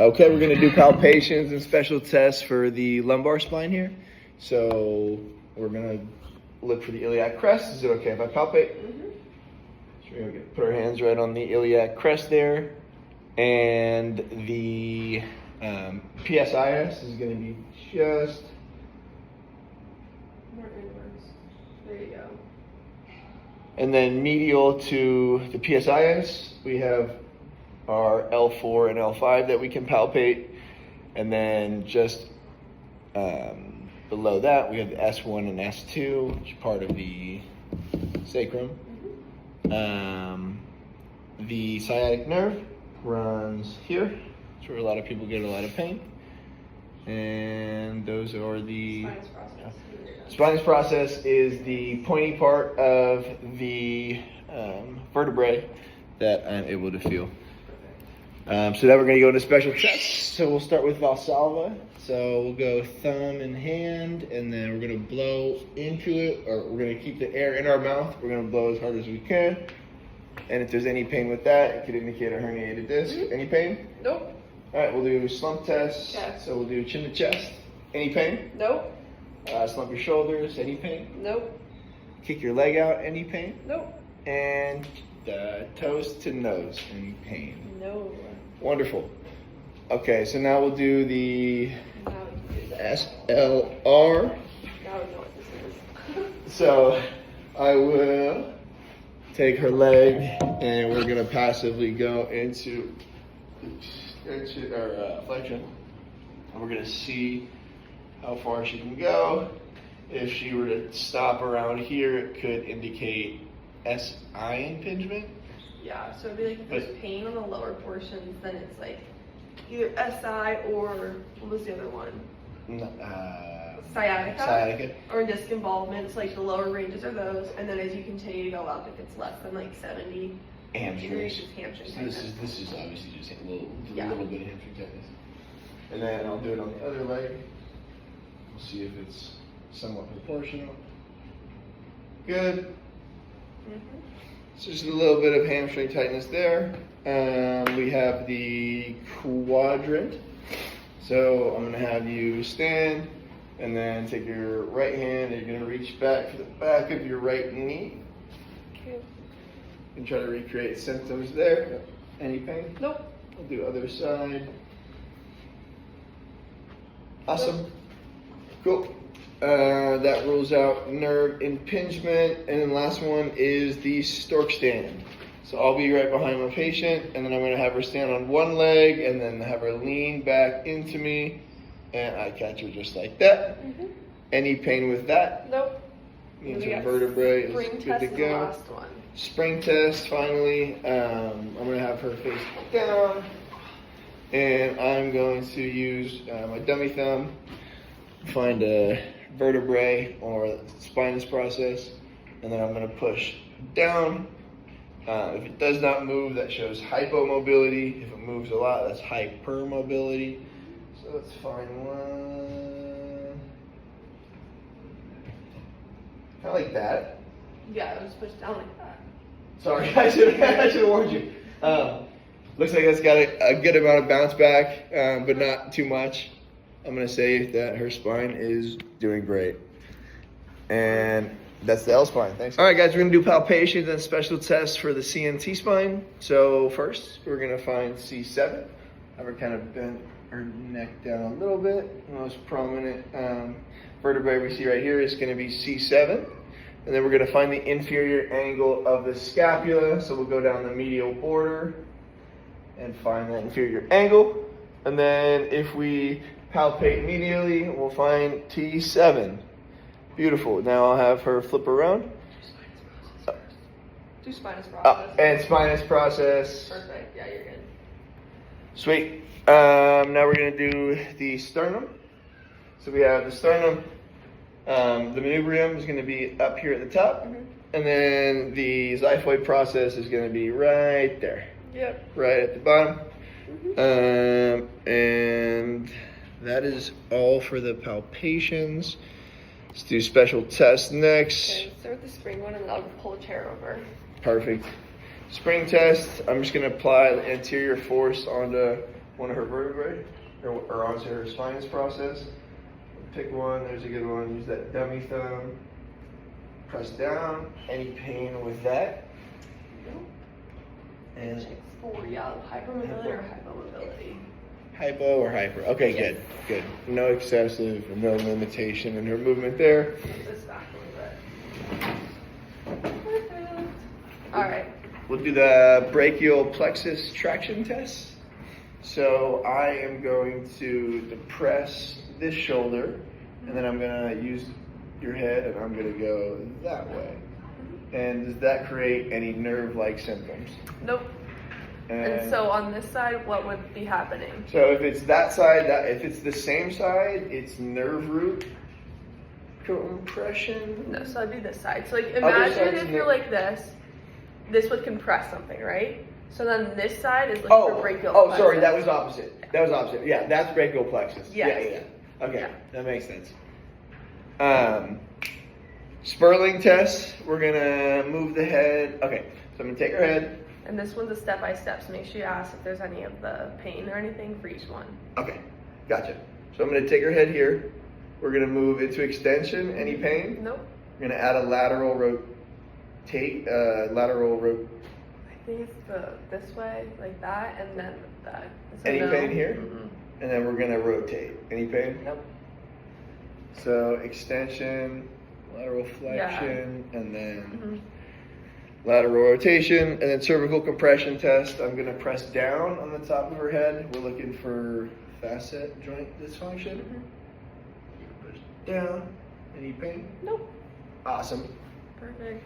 Okay, we're gonna do palpations and special tests for the lumbar spine here. So we're gonna look for the iliac crest. Is it okay if I palpate? Mm-hmm. So we're gonna put our hands right on the iliac crest there. And the PSIS is gonna be just... More inwards. There you go. And then medial to the PSIS, we have our L4 and L5 that we can palpate. And then just below that, we have the S1 and S2, which is part of the sacrum. Mm-hmm. The sciatic nerve runs here. That's where a lot of people get a lot of pain. And those are the... Spinous process. Spinous process is the pointy part of the vertebrae that I'm able to feel. So now we're going to go into special tests. So we'll start with Valsalva. So we'll go thumb and hand, and then we're going to blow into it, or we're going to keep the air in our mouth. We're going to blow as hard as we can. And if there's any pain with that, it could indicate a herniated disc. Mm-hmm. Any pain? Nope. All right, we'll do slump test. Yes. So we'll do chin to chest. Any pain? Nope. Slump your shoulders. Any pain? Nope. Kick your leg out. Any pain? Nope. And toes to nose. Any pain? No. Wonderful. Okay, so now we'll do the Now we can do that. SLR. Now we know what this is. So I will take her leg, and we're gonna passively go into our flexion, and we're gonna see how far she can go. If she were to stop around here, it could indicate SI impingement. Yeah, so it'd be like if there's pain on the lower portions, then it's like either SI or what was the other one? Sciatica. Sciatica. Or disc involvement. So like the lower ranges are those, and then as you continue to go up, if it's less than like 70 degrees, it's hamstring So tightness. this is obviously just a little Yeah. bit of hamstring tightness. And then I'll do it on the other leg. We'll see if it's somewhat proportional. Good. Mm-hmm. So just a little bit of hamstring tightness there. We have the quadrant. So I'm going to have you stand and then take your right hand and you're going to reach back for the back of your right knee. Okay. And try to recreate symptoms there. Any pain? Nope. I'll do other side. Awesome. Cool. That rules out nerve impingement. And then last one is the stork stand. So I'll be right behind my patient, and then I'm going to have her stand on one leg and then have her lean back into me, and I catch her just like that. Mm-hmm. Any pain with that? Nope. Means her vertebrae is Spring good test to is the go. last one. Spring test, finally. I'm going to have her face down, and I'm going to use my dummy thumb, find a vertebrae or spinous process, and then I'm going to push down. If it does not move, that shows hypomobility. If it moves a lot, that's hypermobility. So let's find one. Kind of like that. Yeah, it was pushed down like that. Sorry, I should have warned you. Looks like that's got a good amount of bounce back, but not too much. I'm going to say that her spine is doing great. And that's the L spine. Thanks. All right, guys, we're going to do palpations and special tests for the CNT spine. So first, we're going to find C7. Have her kind of bend her neck down a little bit. The most prominent vertebrae we see right here is going to be C7. And then we're going to find the inferior angle of the scapula. So we'll go down the medial border and find that inferior angle. And then if we palpate medially, we'll find T7. Beautiful. Now I'll have her flip around. Do spinous process. And spinous process. Perfect. Yeah, you're good. Sweet. Now we're going to do the sternum. So we have the sternum. The manubrium is going to be up here at the top. Mm-hmm. And then the xiphoid process is going to be right there. Yep. Right at the bottom. Mm-hmm. And that is all for the palpations. Let's do special tests next. Okay, start with the spring one and then I'll pull a chair over. Perfect. Spring test, I'm just going to apply the anterior force onto one of her vertebrae, or onto her spinous process. Pick one, there's a good one. Use that dummy thumb. Press down. Any pain with that? Nope. And Checks for hypermobility or hypomobility. hypo or hyper. Okay, Yes. good. No excessive, no limitation in her movement there. Move this back a little bit. Perfect. All right. We'll do the brachial plexus traction test. So I am going to depress this shoulder, and then I'm going to use your head, and I'm going to go that way. And does that create any nerve-like symptoms? Nope. And so on this side, what would be happening? So if it's that side, if it's the same side, it's nerve root compression. No, so I'd do this side. So like Other imagine side's if you're like this would compress something, right? So then this side is like for brachial Oh, plexus. sorry, that was opposite. Yeah, that's brachial plexus. Yes. Yeah. Okay, Yeah. that makes sense. Spurling test. We're gonna move the head. Okay, so I'm gonna take her head. And this one's a step-by-step, so make sure you ask if there's any of the pain or anything for each one. Okay, gotcha. So I'm gonna take her head here. We're gonna move into extension. Any pain? Nope. We're gonna add a lateral rotate. I think it's this way, like that, and then that. So Any no. pain here? Mm-mm. And then we're gonna rotate. Any pain? Nope. So extension, lateral flexion, and then Mm-hmm. lateral rotation, and then cervical compression test. I'm gonna press down on the top of her head. We're looking for facet joint dysfunction. Mm-hmm. Push down. Any pain? Nope. Awesome. Perfect.